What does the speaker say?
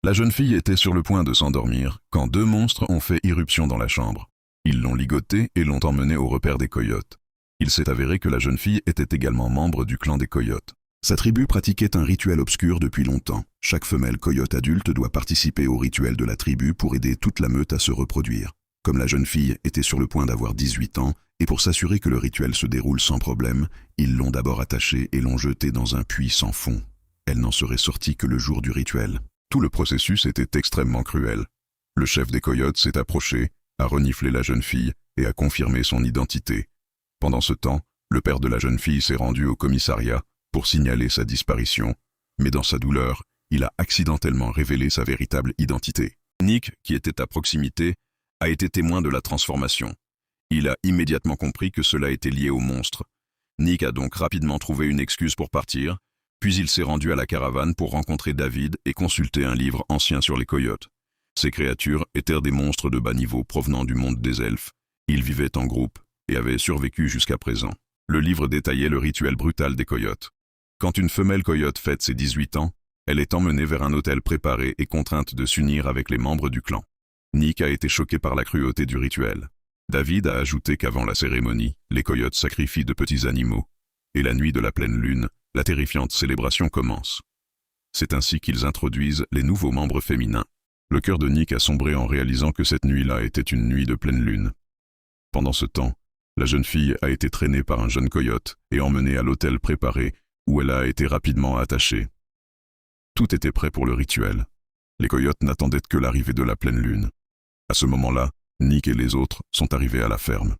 La jeune fille était sur le point de s'endormir quand deux monstres ont fait irruption dans la chambre. Ils l'ont ligotée et l'ont emmenée au repère des coyotes. Il s'est avéré que la jeune fille était également membre du clan des coyotes. Sa tribu pratiquait un rituel obscur depuis longtemps. Chaque femelle coyote adulte doit participer au rituel de la tribu pour aider toute la meute à se reproduire. Comme la jeune fille était sur le point d'avoir 18 ans, et pour s'assurer que le rituel se déroule sans problème, ils l'ont d'abord attachée et l'ont jetée dans un puits sans fond. Elle n'en serait sortie que le jour du rituel. Tout le processus était extrêmement cruel. Le chef des coyotes s'est approché, a reniflé la jeune fille et a confirmé son identité. Pendant ce temps, le père de la jeune fille s'est rendu au commissariat pour signaler sa disparition, mais dans sa douleur, il a accidentellement révélé sa véritable identité. Nick, qui était à proximité, a été témoin de la transformation. Il a immédiatement compris que cela était lié au monstre. Nick a donc rapidement trouvé une excuse pour partir, puis il s'est rendu à la caravane pour rencontrer David et consulter un livre ancien sur les coyotes. Ces créatures étaient des monstres de bas niveau provenant du monde des elfes. Ils vivaient en groupe et avaient survécu jusqu'à présent. Le livre détaillait le rituel brutal des coyotes. Quand une femelle coyote fête ses 18 ans, elle est emmenée vers un hôtel préparé et contrainte de s'unir avec les membres du clan. Nick a été choqué par la cruauté du rituel. David a ajouté qu'avant la cérémonie, les coyotes sacrifient de petits animaux. Et la nuit de la pleine lune, la terrifiante célébration commence. C'est ainsi qu'ils introduisent les nouveaux membres féminins. Le cœur de Nick a sombré en réalisant que cette nuit-là était une nuit de pleine lune. Pendant ce temps, la jeune fille a été traînée par un jeune coyote et emmenée à l'hôtel préparé où elle a été rapidement attachée. Tout était prêt pour le rituel. Les coyotes n'attendaient que l'arrivée de la pleine lune. À ce moment-là, Nick et les autres sont arrivés à la ferme.